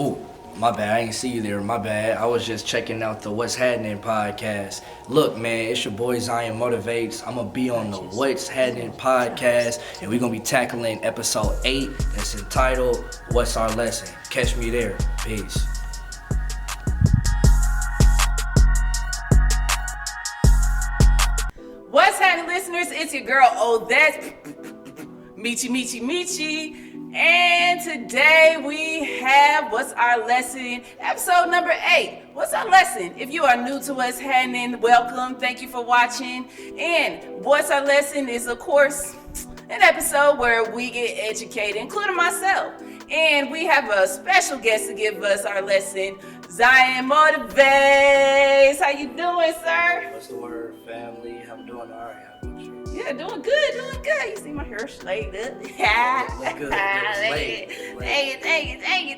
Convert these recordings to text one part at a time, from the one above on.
Oh, my bad. I ain't see you there. My bad. I was just checking out the What's Hatt'N podcast. Look, man, it's your boy Zion Motivates. I'm going to be on the What's Hatt'N podcast, and we're going to be tackling episode 8. It's entitled What's Our Lesson. Catch me there. Peace. What's happening, listeners? It's your girl, that's Michi. And today we have What's Our Lesson, episode number 8. What's our lesson? If you are new to What's Happening, welcome. Thank you for watching. And What's Our Lesson is, of course, an episode where we get educated, including myself. And we have a special guest to give us our lesson, Zion Motivates. How you doing, sir? What's the word, family? I'm doing all right. How about you? Yeah, doing good. You see my hair slayed up. Look good.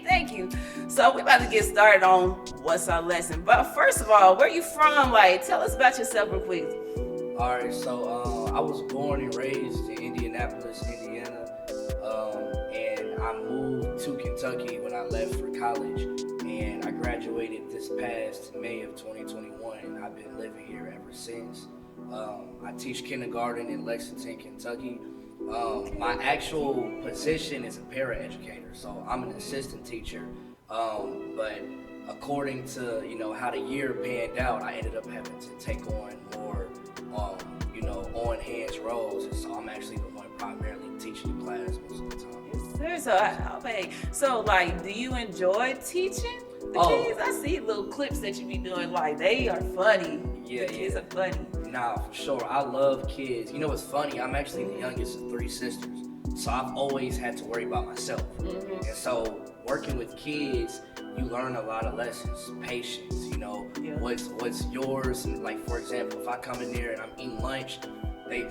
Thank you. So we about to get started on What's Our Lesson. But first of all, where you from? Like, tell us about yourself real quick. All right, so I was born and raised in Indianapolis, Indiana, and I moved to Kentucky when I left for college, and I graduated this past May of 2021, and I've been living here ever since. I teach kindergarten in Lexington, Kentucky. My actual position is a paraeducator, so I'm an assistant teacher, but according to how the year panned out, I ended up having to take on more on hands roles, and so I'm actually the one primarily teaching the class most of the time. Yes, sir. So like, do you enjoy teaching the kids? I see little clips that you be doing, like they are funny. Yeah, the kids are funny. Nah, for sure. I love kids. You know what's funny? I'm actually the youngest of 3 sisters, so I've always had to worry about myself. And so working with kids, you learn a lot of lessons, patience, what's yours. Like, for example, if I come in there and I'm eating lunch, I may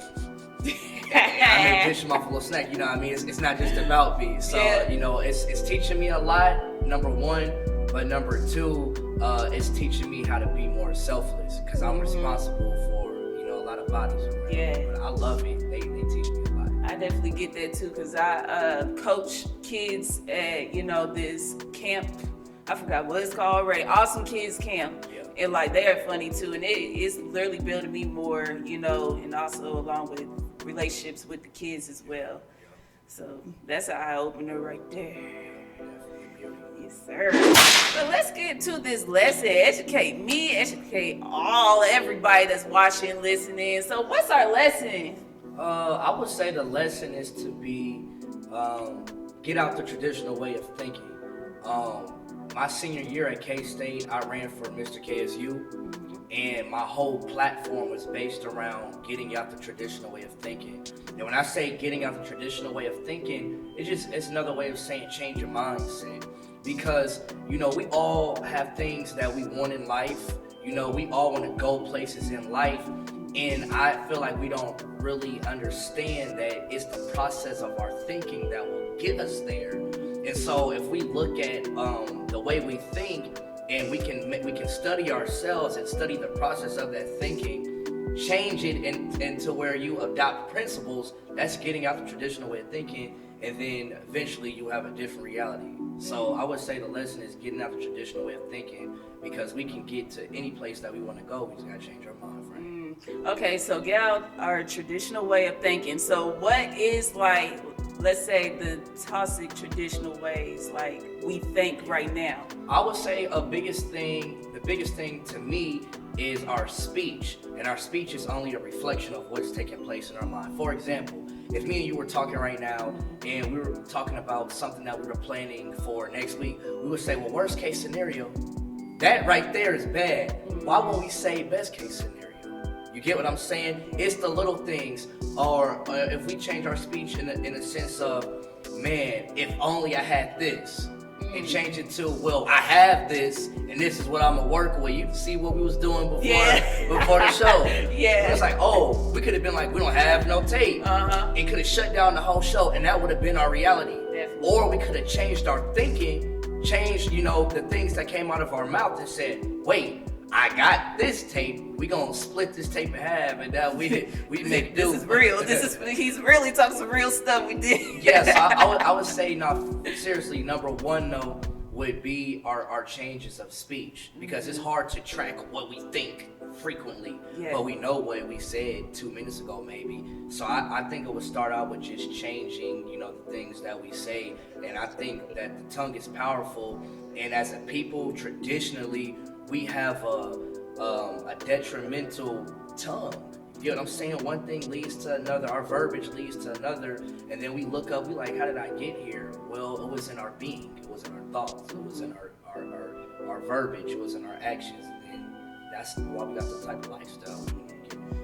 dish them off a little snack, you know what I mean? It's not just about me. So, it's teaching me a lot, number one, but number two, it's teaching me how to be more selfless, because I'm responsible for, a lot of bodies around. Yeah. But I love it. They teach me a lot. I definitely get that too, because I coach kids at, this camp. I forgot what it's called already. Awesome Kids Camp. Yeah. And like, they are funny too. And it's literally building me more, and also along with relationships with the kids as well. Yeah. So that's an eye opener right there. Yes, sir. So let's get to this lesson. Educate me, educate everybody that's watching, listening. So what's our lesson? I would say the lesson is to be, get out the traditional way of thinking. My senior year at K-State, I ran for Mr. KSU, and my whole platform was based around getting out the traditional way of thinking. And when I say getting out the traditional way of thinking, it's another way of saying change your mindset. Because, we all have things that we want in life. We all want to go places in life. And I feel like we don't really understand that it's the process of our thinking that will get us there. And so if we look at the way we think, and we can study ourselves and study the process of that thinking, change it into where you adopt principles, that's getting out the traditional way of thinking, and then eventually you have a different reality. So I would say the lesson is getting out the traditional way of thinking, because we can get to any place that we want to go. We just got to change our mind frame. Okay, so get out our traditional way of thinking. So what is, like, let's say the toxic traditional ways like we think right now? I would say the biggest thing to me is our speech. And our speech is only a reflection of what's taking place in our mind. For example, if me and you were talking right now and we were talking about something that we were planning for next week, we would say, well, worst case scenario, that right there is bad. Why won't we say best case scenario? You get what I'm saying? It's the little things. Or if we change our speech in a sense of, man, if only I had this, and change it to, well, I have this, and this is what I'm gonna work with. You see what we was doing before the show. Yeah. It's like, we could have been like, we don't have no tape, and could have shut down the whole show, and that would have been our reality. Definitely. Or we could have changed our thinking, changed, the things that came out of our mouth, and said, wait, I got this tape. We gonna split this tape in half, and now we make do. This is real. He's really talking some real stuff. We did. Yes, I would say, no, seriously. Number one, though, would be our changes of speech, because it's hard to track what we think frequently, but we know what we said 2 minutes ago maybe. So I think it would start out with just changing, the things that we say. And I think that the tongue is powerful, and as a people, traditionally, we have a detrimental tongue. You know what I'm saying? One thing leads to another, our verbiage leads to another, and then we look up, we like, how did I get here? Well, it was in our being, it was in our thoughts, it was in our verbiage, it was in our actions, and that's why we got the type of lifestyle.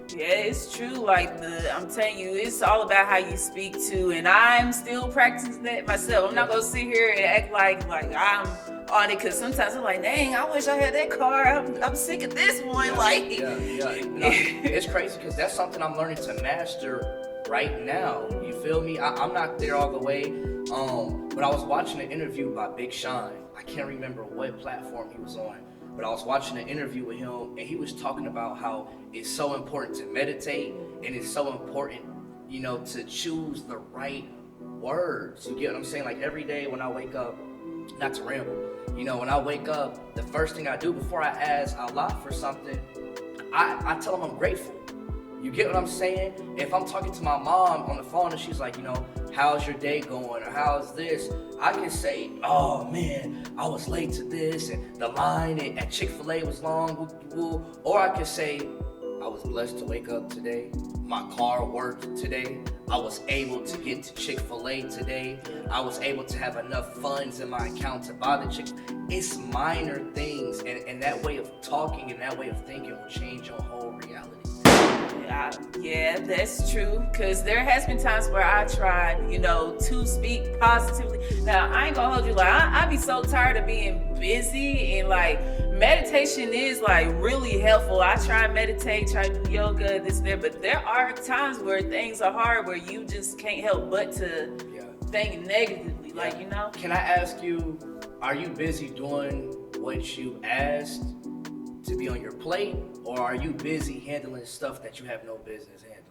Yeah, it's true. Like I'm telling you, it's all about how you speak to, and I'm still practicing that myself. I'm not gonna sit here and act like I'm on it, because sometimes I'm like, dang, I wish I had that car. I'm sick of this one. It's crazy, because that's something I'm learning to master right now. You feel me? I'm not there all the way. But I was watching an interview by Big Sean. I can't remember what platform he was on. But I was watching an interview with him, and he was talking about how it's so important to meditate, and it's so important, to choose the right words. You get what I'm saying? Like every day when I wake up, not to ramble, when I wake up, the first thing I do before I ask Allah for something, I tell him I'm grateful. You get what I'm saying? If I'm talking to my mom on the phone and she's like, how's your day going, or how's this, I can say, oh man, I was late to this, and the line at Chick-fil-A was long, or I can say, I was blessed to wake up today, my car worked today, I was able to get to Chick-fil-A today, I was able to have enough funds in my account to buy the Chick-fil-A. It's minor things, and that way of talking and that way of thinking will change your whole reality. Yeah, that's true, because there has been times where I tried, to speak positively. Now, I ain't gonna hold you, I be so tired of being busy, and meditation is really helpful. I try and meditate, try to do yoga, this and that, but there are times where things are hard, where you just can't help but to think negatively, Can I ask you, are you busy doing what you asked to be on your plate, or are you busy handling stuff that you have no business handling?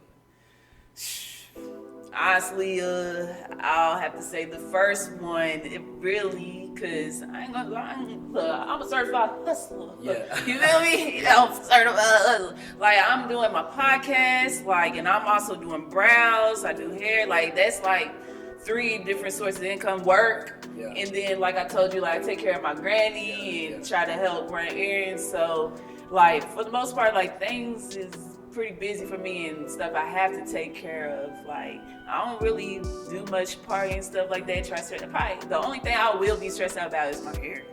Honestly, I'll have to say the first one, it really, because I ain't gonna lie, I'm a certified hustler. Yeah. You feel me? I'm certified hustler. I'm doing my podcast, and I'm also doing brows, I do hair, that's 3 different sources of income, work, and then I told you, I take care of my granny and try to help run errands. So for the most part, things is pretty busy for me and stuff I have to take care of. I don't really do much partying and stuff like that. The only thing I will be stressed out about is my hair.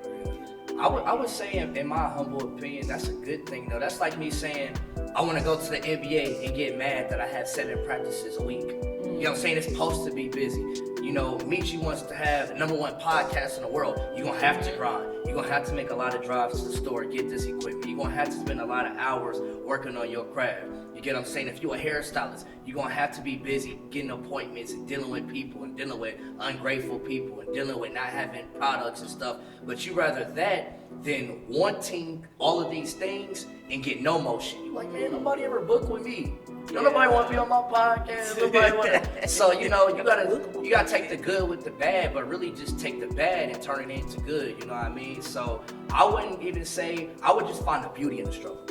I would say, in my humble opinion, that's a good thing though. That's like me saying, I want to go to the NBA and get mad that I have 7 practices a week. You know what I'm saying? It's supposed to be busy. Michi wants to have the #1 podcast in the world. You're going to have to grind. You're going to have to make a lot of drives to the store, get this equipment. You're going to have to spend a lot of hours working on your craft. You get what I'm saying? If you're a hairstylist, you're going to have to be busy getting appointments and dealing with people and dealing with ungrateful people and dealing with not having products and stuff. But you rather that than wanting all of these things and get no motion. You're like, man, nobody ever booked with me. Nobody want to be on my podcast. Nobody want. So you gotta take the good with the bad, but really just take the bad and turn it into good. You know what I mean? So I wouldn't even say, I would just find the beauty in the struggle.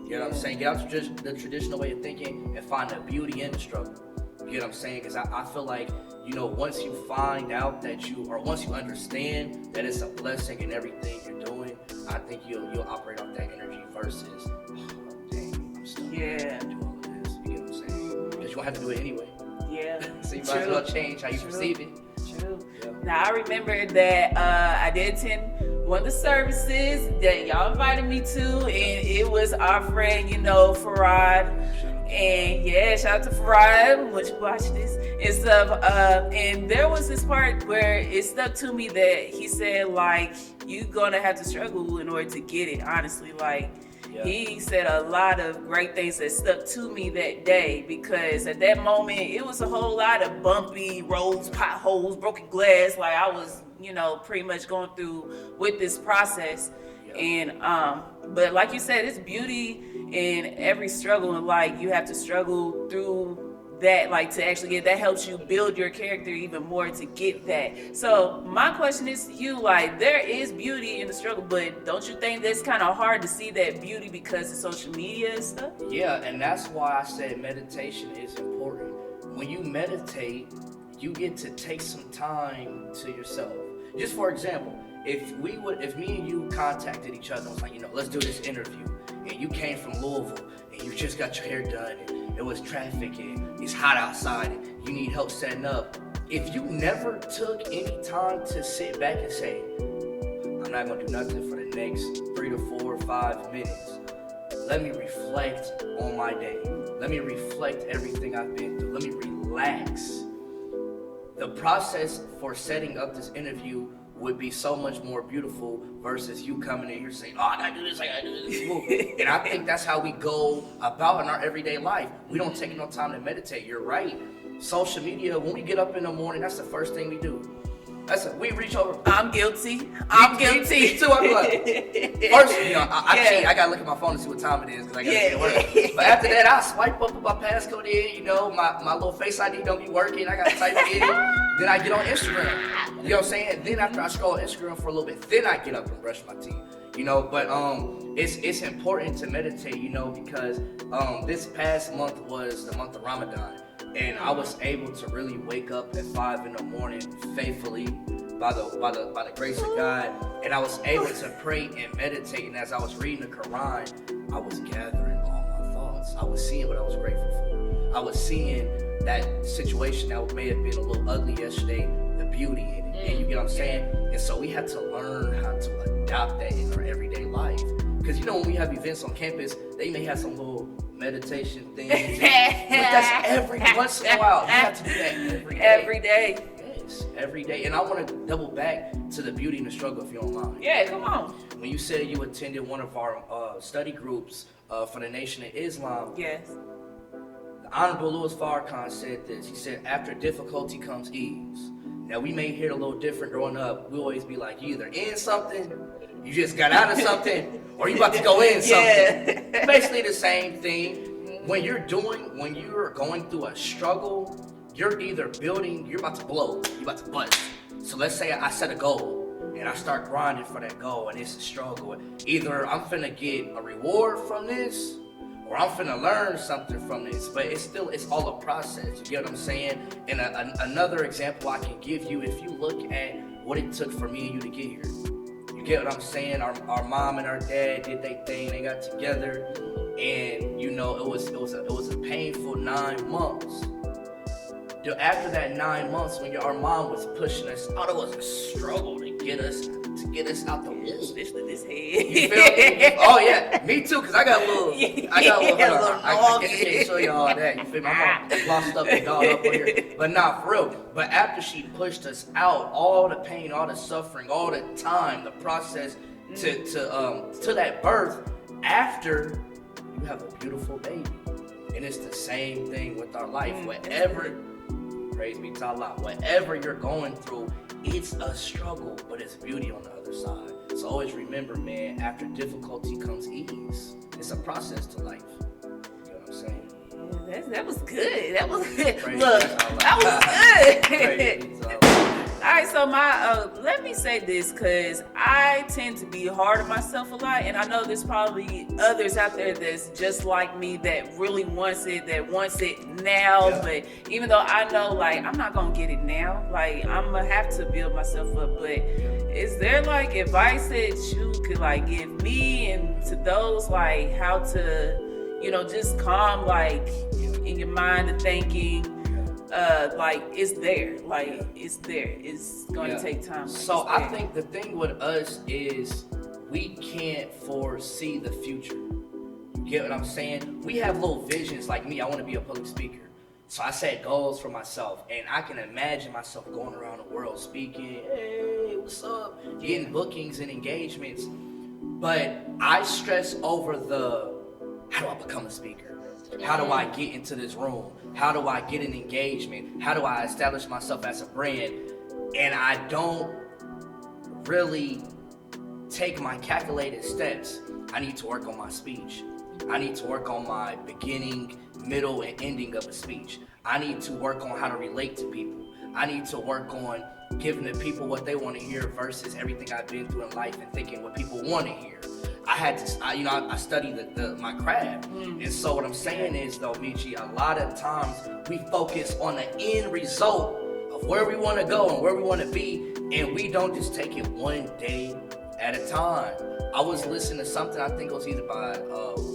You know what I'm saying? Get out the traditional way of thinking and find the beauty in the struggle. You know what I'm saying? Because I feel like, once you find out once you understand that it's a blessing in everything you're doing, I think you'll operate off that energy versus, dang, I'm still doing all of this. You know what I'm saying? Because you don't have to do it anyway. Yeah. So you might as well change how you perceive it. True. Yeah. Now I remember that I did attend one of the services that y'all invited me to, and it was our friend, Farad. And shout out to Farad, would you watch this and stuff. And there was this part where it stuck to me that he said, you gonna have to struggle in order to get it, honestly. He said a lot of great things that stuck to me that day, because at that moment it was a whole lot of bumpy roads, potholes, broken glass. I was, pretty much going through with this process. And but like you said, it's beauty in every struggle, and you have to struggle through that, like to actually get that helps you build your character even more to get that. So my question is to you, like, there is beauty in the struggle, but don't you think that's kind of hard to see that beauty because of social media and stuff? Yeah, and that's why I said meditation is important. When you meditate, you get to take some time to yourself. Just for example, if me and you contacted each other and was like, let's do this interview, and you came from Louisville and you just got your hair done and it was traffic and it's hot outside and you need help setting up, if you never took any time to sit back and say, I'm not gonna do nothing for the next 3 to 4 or 5 minutes, let me reflect on my day, let me reflect everything I've been through, let me relax, the process for setting up this interview would be so much more beautiful versus you coming in here saying, I gotta do this. And I think that's how we go about in our everyday life. We don't take no time to meditate. You're right. Social media, when we get up in the morning, that's the first thing we do. We reach over. I'm guilty. I'm guilty. Me too. I'm like, first, I cheat. I gotta look at my phone to see what time it is because I gotta get work. But after that, I swipe up with my passcode in. My little Face ID don't be working. I gotta type it in. Then I get on Instagram. You know what I'm saying? Then after I scroll Instagram for a little bit, then I get up and brush my teeth. But it's important to meditate. Because this past month was the month of Ramadan. And I was able to really wake up at 5 in the morning faithfully by the grace of God. And I was able to pray and meditate. And as I was reading the Quran, I was gathering all my thoughts. I was seeing what I was grateful for. I was seeing that situation that may have been a little ugly yesterday, the beauty in it. And you get what I'm saying? And so we had to learn how to adopt that in our everyday life. Because when we have events on campus, they may have some little meditation things. But that's every once in a while. You have to do that every day. Every day. Yes, every day. And I want to double back to the beauty and the struggle, if you don't mind. Yeah, come on. When you said you attended one of our study groups for the Nation of Islam. Yes. The Honorable Louis Farrakhan said this. He said, after difficulty comes ease. Now, we may hear it a little different growing up. We always be like, you either in something, you just got out of something, or you about to go in something. Yeah. Basically the same thing. When you're going through a struggle, you're either building, you're about to blow, you're about to bust. So let's say I set a goal and I start grinding for that goal and it's a struggle. Either I'm finna get a reward from this or I'm finna learn something from this, but it's all a process. You get what I'm saying? And another example I can give you, if you look at what it took for me and you to get here. You get what I'm saying? Our mom and our dad did their thing. They got together, and it was a painful 9 months. After that 9 months, when our mom was pushing us out, it was a struggle to get us out the womb. This head. You feel me? Oh yeah, me too. Cause I got a little. I can't show you all that. You feel me? I'm all lost up and dolled up on here. But nah, for real. But after she pushed us out, all the pain, all the suffering, all the time, the process to that birth. After you have a beautiful baby, and it's the same thing with our life. Whatever. Praise be to Allah. Whatever you're going through, it's a struggle, but it's beauty on the other side. So always remember, man, after difficulty comes ease. It's a process to life. You know what I'm saying? That was good. That was good. Praise Look, be to Allah. that was good. Praise be to Allah. All right, so let me say this, because I tend to be hard on myself a lot, and I know there's probably others out there that's just like me that really wants it now. Yeah. But even though I know, like, I'm not gonna get it now, like, I'm gonna have to build myself up. But is there like advice that you could like give me and to those, like, how to, just calm, like, in your mind the thinking? Like it's there, it's going to take time. So I think the thing with us is we can't foresee the future. You get what I'm saying? We have little visions. Like me, I want to be a public speaker, so I set goals for myself, and I can imagine myself going around the world speaking, hey, what's up, getting bookings and engagements. But I stress over how do I become a speaker? How do I get into this room? How do I get an engagement? How do I establish myself as a brand? And I don't really take my calculated steps. I need to work on my speech. I need to work on my beginning, middle, and ending of a speech. I need to work on how to relate to people. I need to work on giving the people what they want to hear versus everything I've been through in life and thinking what people want to hear. I had to, I studied my craft. And so what I'm saying is, though, Michi, a lot of times we focus on the end result of where we want to go and where we want to be, and we don't just take it one day at a time. I was listening to something, I think it was either by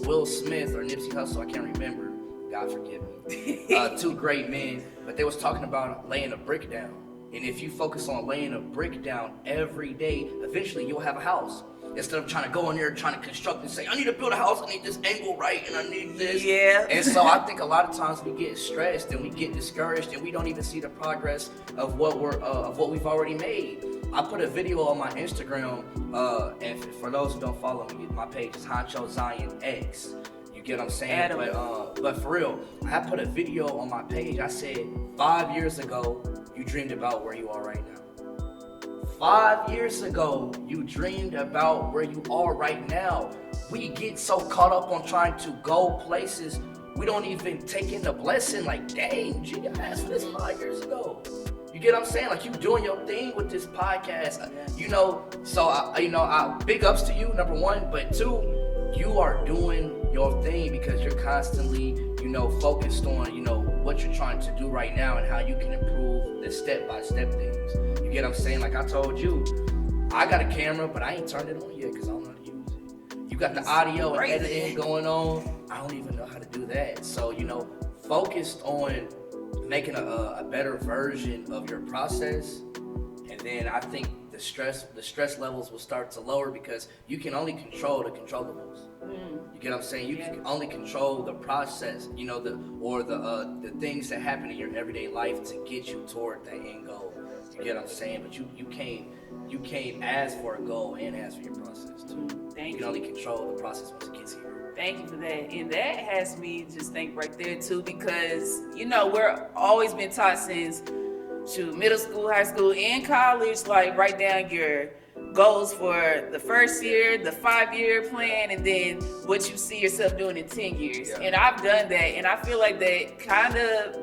Will Smith or Nipsey Hussle, I can't remember. God forgive me. Two great men, but they was talking about laying a brick down. And if you focus on laying a brick down every day, eventually you'll have a house. Instead of trying to go in there trying to construct and say, I need to build a house, I need this angle right, and I need this. Yeah. And so I think a lot of times we get stressed and we get discouraged and we don't even see the progress of what we've already made. I put a video on my Instagram, and for those who don't follow me, my page is Honcho Zion X. You get what I'm saying? But for real, I put a video on my page. I said 5 years ago, you dreamed about where you are right now. 5 years ago, you dreamed about where you are right now. We get so caught up on trying to go places, we don't even take in the blessing. Like, dang, gee, I asked for this 5 years ago. You get what I'm saying? Like, you doing your thing with this podcast, you know. So I big ups to you, number one, but two, you are doing your thing because you're constantly, focused on, what you're trying to do right now and how you can improve the step-by-step things. You get what I'm saying? Like I told you, I got a camera, but I ain't turned it on yet because I don't know how to use it. You got the audio and editing going on. I don't even know how to do that. So, focused on making a better version of your process, and then I think the stress levels will start to lower because you can only control the controllables. You get what I'm saying? You can only control the process, the things that happen in your everyday life to get you toward that end goal. You get what I'm saying? But you can't ask for a goal and ask for your process too. You can only control the process once it gets here. Thank you for that. And that has me just think right there too, because we're always been taught since middle school, high school, and college, like write down your goals for the first year, the 5-year plan, and then what you see yourself doing in 10 years. Yeah. And I've done that, and I feel like that kind of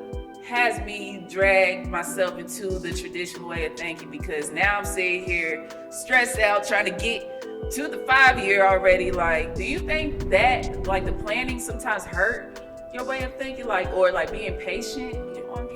has me drag myself into the traditional way of thinking, because now I'm sitting here stressed out trying to get to the 5-year already. Like, do you think that like the planning sometimes hurt your way of thinking, or being patient?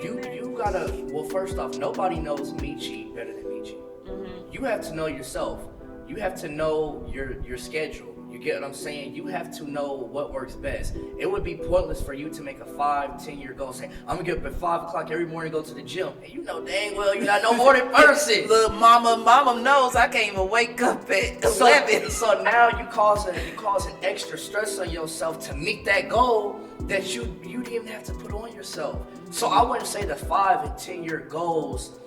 You gotta, well, first off, nobody knows Michi better than Michi. Mm-hmm. You have to know yourself. You have to know your schedule. You get what I'm saying? You have to know what works best. It would be pointless for you to make a 5-10 year goal saying, I'm gonna get up at 5 o'clock every morning and go to the gym. And you know dang well you're not no more than person. Look, mama knows I can't even wake up at 11. So now you causing extra stress on yourself to meet that goal that you didn't even have to put on yourself. So I wouldn't say the 5 and 10 year goals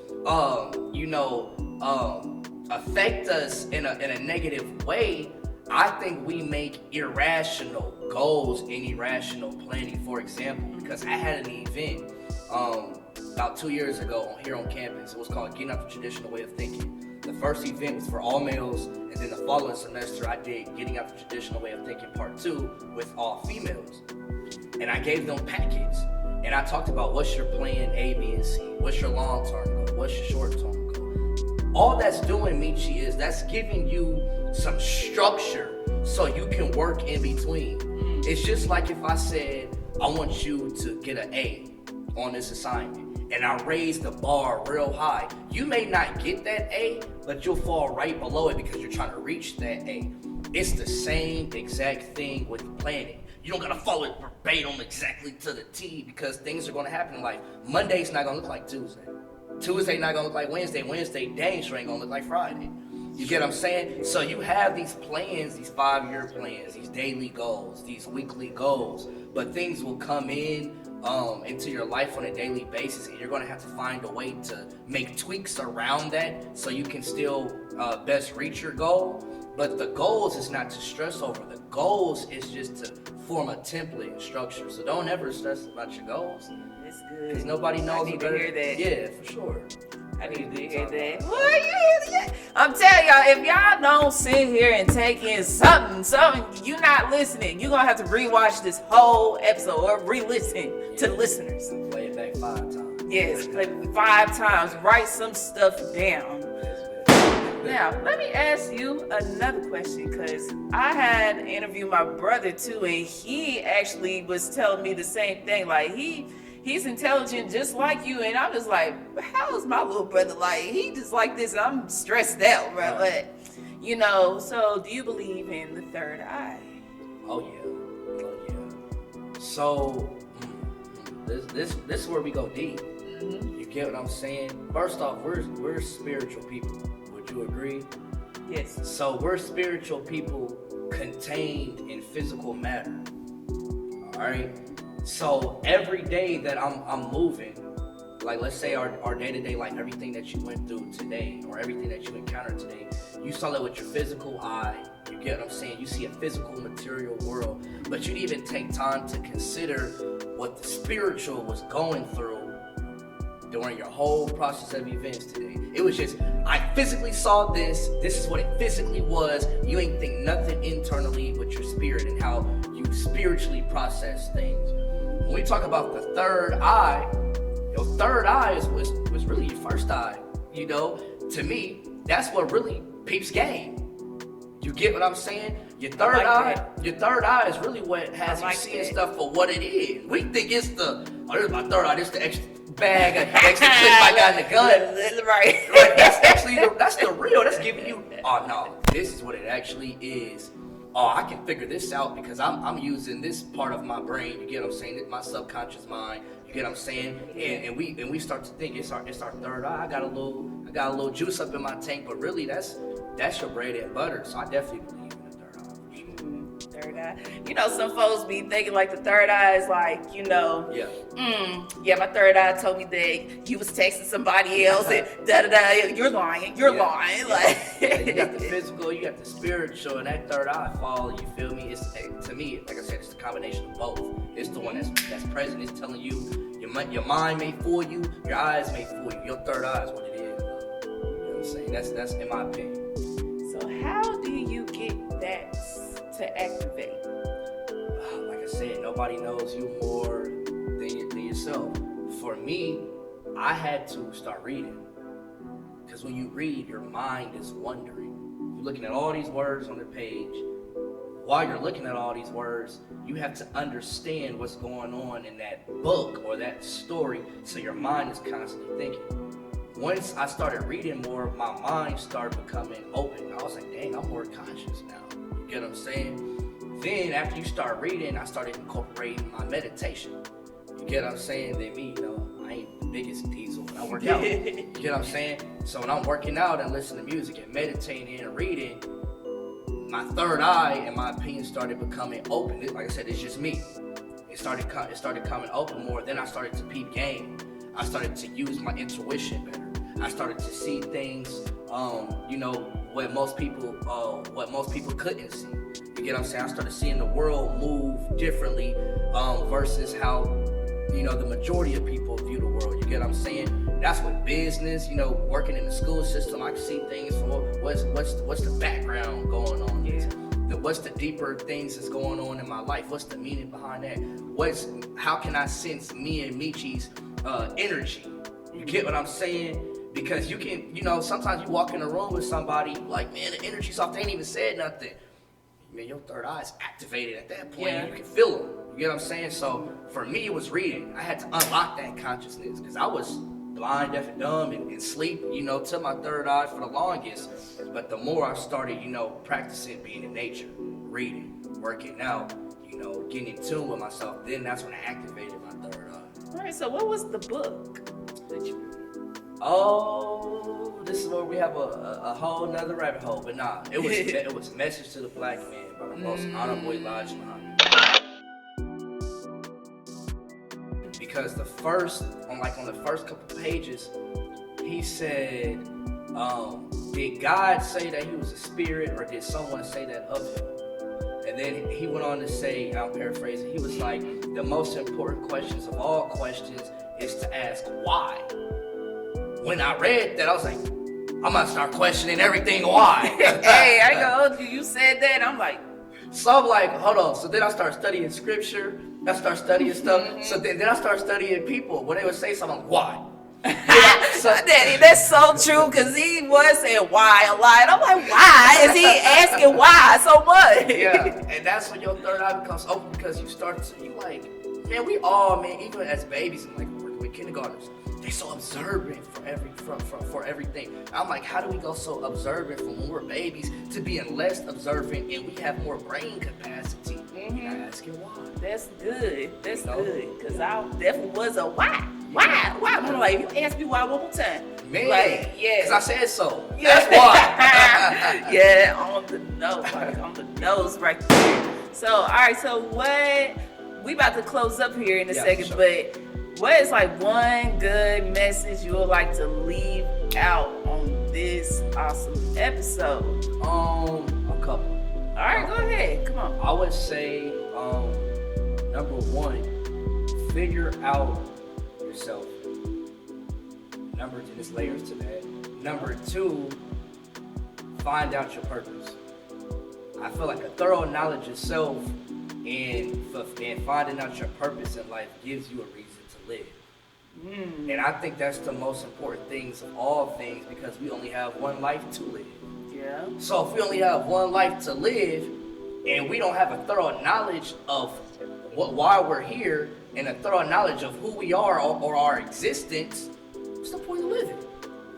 affect us in a negative way. I think we make irrational goals and irrational planning. For example, because I had an event about 2 years ago here on campus. It was called Getting Out the Traditional Way of Thinking. The first event was for all males, and then the following semester I did Getting Out the Traditional Way of Thinking Part 2 with all females. And I gave them packets. And I talked about what's your plan A, B, and C. What's your long-term goal? What's your short-term goal? All that's doing, Michi, is that's giving you some structure so you can work in between. It's just like if I said, I want you to get an A on this assignment, and I raise the bar real high. You may not get that A, but you'll fall right below it because you're trying to reach that A. It's the same exact thing with planning. You don't gotta follow it verbatim exactly to the T because things are gonna happen in life. Monday's not gonna look like Tuesday. Tuesday not gonna look like Wednesday. Wednesday dang sure ain't gonna look like Friday. You get what I'm saying? So you have these plans, these 5-year plans, these daily goals, these weekly goals, but things will come into your life on a daily basis, and you're gonna have to find a way to make tweaks around that so you can still best reach your goal. But the goals is not to stress over. The goals is just to form a template and structure. So don't ever stress about your goals. That's good. Because nobody knows. I need to hear that. Yeah, for sure. I need to hear that. Well, yeah. I'm telling y'all, if y'all don't sit here and take in something, you're not listening. You're going to have to rewatch this whole episode or re-listen to the listeners. Play it back Yes, like 5 times. Write some stuff down. Now, let me ask you another question, because I had interviewed my brother too, and he actually was telling me the same thing. Like, he's intelligent just like you, and I'm just like, how is my little brother like? He just like this, and I'm stressed out, right? But, you know, so do you believe in the third eye? Oh yeah. So, this is where we go deep. Mm-hmm. You get what I'm saying? First off, we're spiritual people. Would you agree? Yes. So we're spiritual people contained in physical matter. All right. So every day that I'm moving, like let's say our day-to-day, like everything that you went through today or everything that you encountered today, you saw that with your physical eye. You get what I'm saying? You see a physical material world, but you didn't even take time to consider what the spiritual was going through during your whole process of events today. It was just, I physically saw this is what it physically was. You ain't think nothing internally with your spirit and how you spiritually process things. When we talk about the third eye, your third eye was really your first eye. You know, to me, that's what really peeps game. You get what I'm saying? Your third eye is really what has you seeing stuff for what it is. We think it's this is my third eye, this is the extra bag, extra clip I got in the gun. Right. That's actually that's the real. That's giving you, oh no, this is what it actually is. Oh, I can figure this out because I'm using this part of my brain. You get what I'm saying? My subconscious mind. You get what I'm saying? And we start to think it's our third eye. I got a little juice up in my tank, but really that's your bread and butter. So I definitely believe in the third eye. Third eye. You know, some folks be thinking like the third eye is like, you know, my third eye told me that you was texting somebody else and you're lying. Like you got the physical, you got the spiritual, and that third eye fall, you feel me? It's, to me, like I said, it's the combination of both. It's the one that's present. It's telling you your mind may fool you, your eyes may fool you. Your third eye is what it is. You know what I'm saying? That's in my opinion. So how do you get that to activate? Like I said, nobody knows you more than yourself. For me, I had to start reading. Because when you read, your mind is wondering. You're looking at all these words on the page. While you're looking at all these words, you have to understand what's going on in that book or that story, so your mind is constantly thinking. Once I started reading more, my mind started becoming open. I was like, dang, I'm more conscious now. You get what I'm saying? Then after you start reading, I started incorporating my meditation. You get what I'm saying? Then me, you know, I ain't the biggest diesel when I work out. You get what I'm saying? So when I'm working out and listening to music and meditating and reading, my third eye, in my opinion, started becoming open. Like I said, it's just me. It started coming open more. Then I started to peep game. I started to use my intuition better. I started to see things, you know, what most people couldn't see. You get what I'm saying? I started seeing the world move differently versus how, you know, the majority of people view the world. You get what I'm saying? That's what business, you know, working in the school system, I can see things from what's the background going on. What's the deeper things that's going on in my life? What's the meaning behind that? How can I sense me and Michi's energy? You get what I'm saying? Because you can, you know, sometimes you walk in a room with somebody like, man, the energy's off, they ain't even said nothing. Man, your third eye is activated at that point. Yeah. You can feel them. You get what I'm saying? So for me, it was reading. I had to unlock that consciousness because I was blind, deaf, and dumb and sleep, you know, to my third eye for the longest. But the more I started, you know, practicing being in nature, reading, working out, you know, getting in tune with myself, then that's when I activated my third eye. All right, so what was the book that you read? Oh, this is where we have a whole nother rabbit hole. But nah, it was Message to the Black Man by the most honorable Elijah Muhammad. Because on the first couple pages, he said, did God say that he was a spirit, or did someone say that of him? And then he went on to say, I'm paraphrasing, he was like, the most important questions of all questions is to ask why. When I read that, I was like, I'm gonna start questioning everything why. Hey, I go, you said that, I'm like. So I'm like, hold on. So then I started studying scripture, I start studying stuff. So then I start studying people. When they would say something, why? That's so true, because he was saying why a lot. I'm like, why is he asking why so much? Yeah, and that's when your third eye becomes open, because you start to, you like, man, we all, man, even as babies and like working with kindergartners, they so observant for everything. I'm like, how do we go so observant from when we're babies to being less observant and we have more brain capacity? You're not asking why. That's good. That's good. Because I definitely was a why. Why? I'm like, you ask me why one more time. Man, like, yeah. Because I said so. That's why. Yeah, on the nose. Like, on the nose right there. So, all right. So what? We about to close up here in a second, sure. But what is like one good message you would like to leave out on this awesome episode? A couple. All right, go ahead. Come on. I would say, number one, figure out yourself. There's layers to that. Number two, find out your purpose. I feel like a thorough knowledge of self and finding out your purpose in life gives you a reason to live. And I think that's the most important things of all things, because we only have one life to live. Yeah. So if we only have one life to live and we don't have a thorough knowledge of why we're here and a thorough knowledge of who we are or our existence, what's the point of living?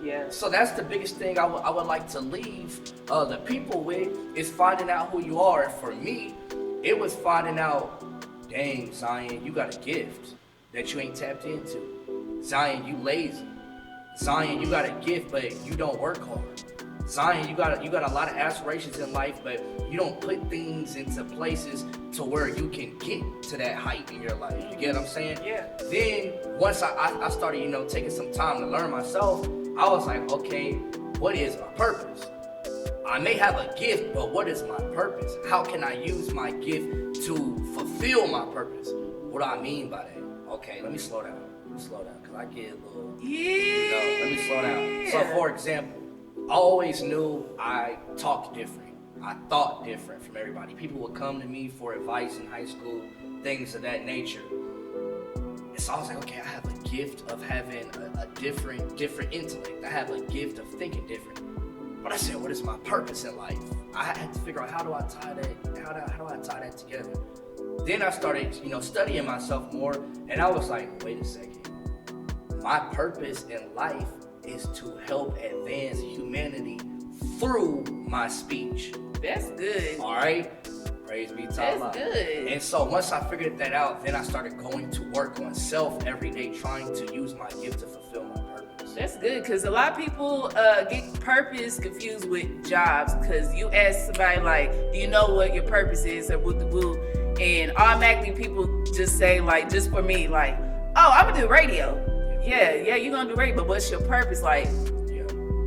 Yeah. So that's the biggest thing I would like to leave the people with, is finding out who you are. And for me, it was finding out, dang, Zion, you got a gift that you ain't tapped into. Zion, you lazy. Zion, you got a gift, but you don't work hard. Zion, you got a lot of aspirations in life, but you don't put things into places to where you can get to that height in your life. You get what I'm saying? Yeah. Then once I started, taking some time to learn myself, I was like, okay, what is my purpose? I may have a gift, but what is my purpose? How can I use my gift to fulfill my purpose? What do I mean by that? Okay, let me slow down, because I get a little, let me slow down. So for example, I always knew I talked different. I thought different from everybody. People would come to me for advice in high school, things of that nature. And so I was like, okay, I have a gift of having a different intellect. I have a gift of thinking different. But I said, what is my purpose in life? I had to figure out how do I tie that together. Then I started, studying myself more, and I was like, wait a second. My purpose in life is to help advance humanity through my speech. That's good. All right? Praise be to Allah. That's good. And so once I figured that out, then I started going to work on self every day, trying to use my gift to fulfill my purpose. That's good, because a lot of people get purpose confused with jobs, because you ask somebody like, do you know what your purpose is, or woo, and automatically people just say, like, just for me, like, oh, I'm gonna do radio. Yeah, you're gonna do radio, but what's your purpose? Like,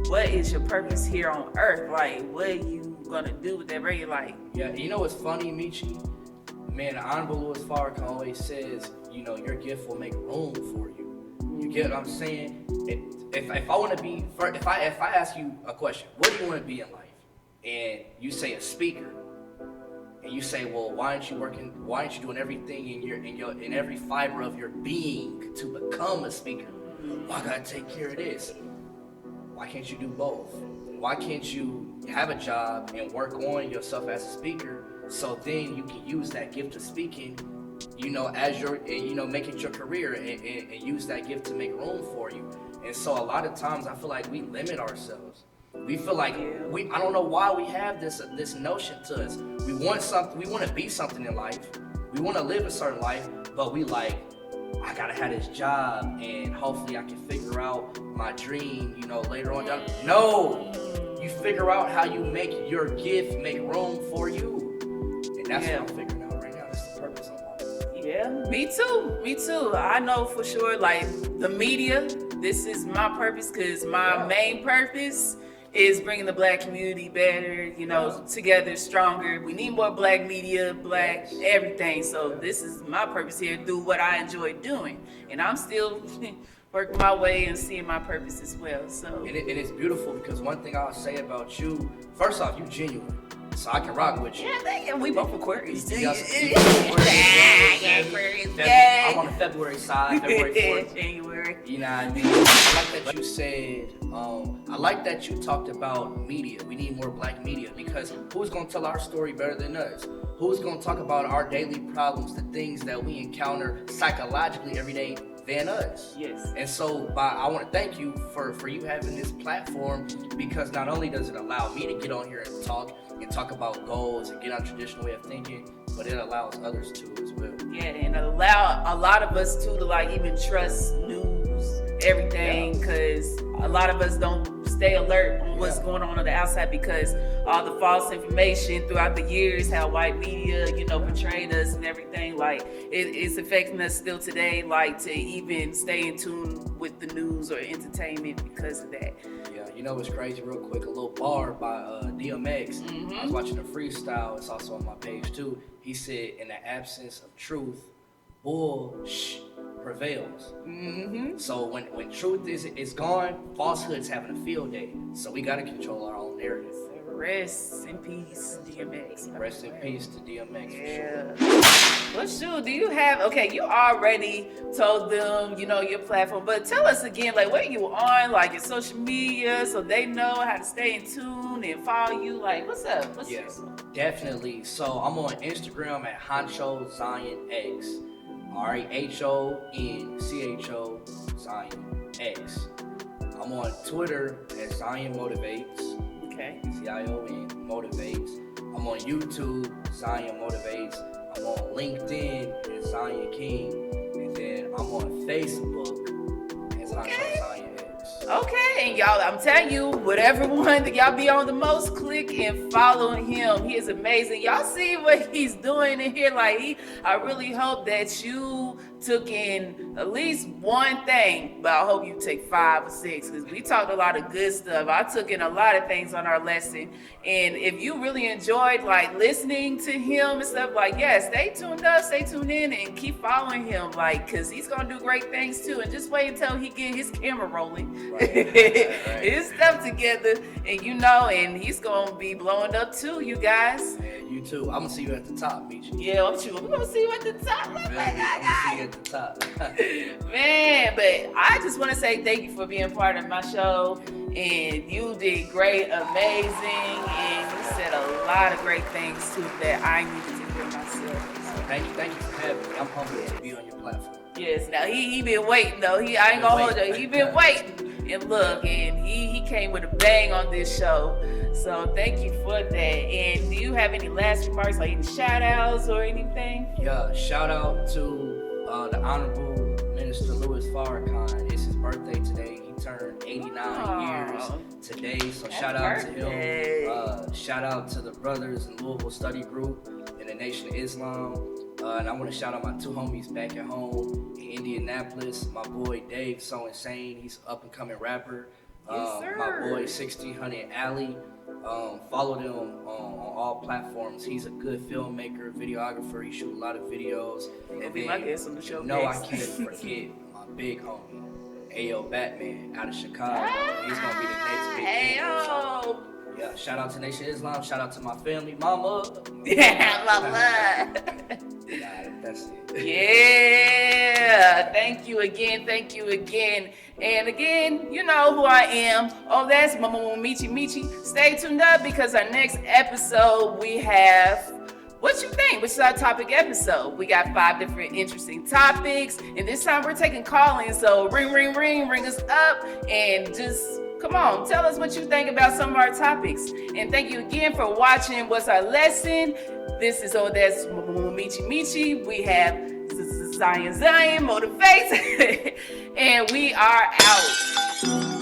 what is your purpose here on earth? Like, what are you gonna do with that radio? Like, yeah, you know what's funny, Michi? Man, the Honorable Louis Farrakhan always says, your gift will make room for you. You get what I'm saying? If I want to be, if I ask you a question, what do you want to be in life? And you say a speaker, and you say, well, why aren't you doing everything in every fiber of your being to become a speaker? Well, I gotta take care of this. Why can't you do both? Why can't you have a job and work on yourself as a speaker, so then you can use that gift of speaking, as your, make it your career and use that gift to make room for you. And so a lot of times I feel like we limit ourselves. We feel like I don't know why we have this notion to us. We want something, we want to be something in life. We want to live a certain life, but we like, I gotta have this job and hopefully I can figure out my dream, later on down. No, you figure out how you make your gift make room for you. And that's what I'm figuring out right now. That's the purpose of life. Yeah, me too. I know for sure, like, the media, this is my purpose, because my main purpose is bringing the black community better, together, stronger. We need more black media, black everything. So this is my purpose here, do what I enjoy doing. And I'm still working my way and seeing my purpose as well. So and it's beautiful, because one thing I'll say about you, first off, you genuine. So I can rock with you. Yeah, we both Aquarius. Yes. Aquarius. I'm on the February side, February 4th. January. You know what I mean? I like that you said, I like that you talked about media. We need more black media because who's going to tell our story better than us? Who's going to talk about our daily problems, the things that we encounter psychologically every day than us? Yes. And so I want to thank you for you having this platform because not only does it allow me to get on here and talk about goals and get on traditional way of thinking, but it allows others to as well. Yeah, and allow a lot of us too to like even trust news, everything, because a lot of us don't stay alert on what's going on the outside because all the false information throughout the years, how white media, portrayed us and everything, like it's affecting us still today, like to even stay in tune with the news or entertainment because of that. Yeah, you know what's crazy real quick, a little bar by DMX. I was watching a freestyle, it's also on my page too. He said, in the absence of truth, bullshit prevails. So when truth is gone, falsehood's having a field day. So we gotta control our own narrative. Rest in peace, DMX. Rest in peace to DMX. Yeah. Well, shoot, do you have, you already told them, your platform, but tell us again, like, where you on, like, your social media, so they know how to stay in tune and follow you, like, what's up? What's Yes, definitely. So I'm on Instagram at Honcho Zion X. Alright, HONCHO Zion X. I'm on Twitter at Zion Motivates. Okay. ZION Motivates. I'm on YouTube, Zion Motivates. I'm on LinkedIn as Zion King. And then I'm on Facebook as Honcho Zion X. Okay, and y'all, I'm telling you, whatever one that y'all be on the most, click and follow him. He is amazing. Y'all see what he's doing in here. Like, I really hope that you took in at least one thing, but I hope you take 5 or 6 because we talked a lot of good stuff. I took in a lot of things on our lesson, and if you really enjoyed like listening to him and stuff, like, stay tuned up, stay tuned in, and keep following him, like, because he's gonna do great things too. And just wait until he get his camera rolling, Right. his stuff together, and and he's gonna be blowing up too, you guys. And you too. I'm gonna see you at the top, Michi. Yeah, I'm sure we're gonna see you at the top. I'm gonna see you at the top. Man, but I just want to say thank you for being part of my show, and you did great, amazing, and you said a lot of great things too that I needed to hear myself. So, Thank you for having me. I'm humbled to be on your platform. yes, now he been waiting though. I ain't gonna hold you. He been waiting, and look, and he came with a bang on this show. So thank you for that. And do you have any last remarks, like any shout outs or anything? Yeah, shout out to the Honorable Minister Louis Farrakhan. It's his birthday today. He turned 89 years today. So shout out to him. Shout out to the brothers in Louisville Study Group and the Nation of Islam. And I want to shout out my 2 homies back at home in Indianapolis. My boy Dave So Insane. He's an up and coming rapper. Yes, sir. My boy 1600 Alley. Follow them on all platforms. He's a good filmmaker, videographer. He shoots a lot of videos. He'll be my guest on the show No, next. I can't forget my big homie, Ayo Batman, out of Chicago. He's gonna be the next big thing. Ayo. Yeah, shout out to Nation Islam. Shout out to my family, mama. Yeah, mama. Nah, that's it. Yeah, thank you again. And again, you know who I am. Oh, that's Mama Michi. Stay tuned up because our next episode we have What You Think, which is our topic episode. We got 5 different interesting topics, and this time we're taking call-ins, so ring us up, and just come on, tell us what you think about some of our topics. And thank you again for watching What's Our Lesson. This is that's Michi. We have Zion Motivates, and we are out.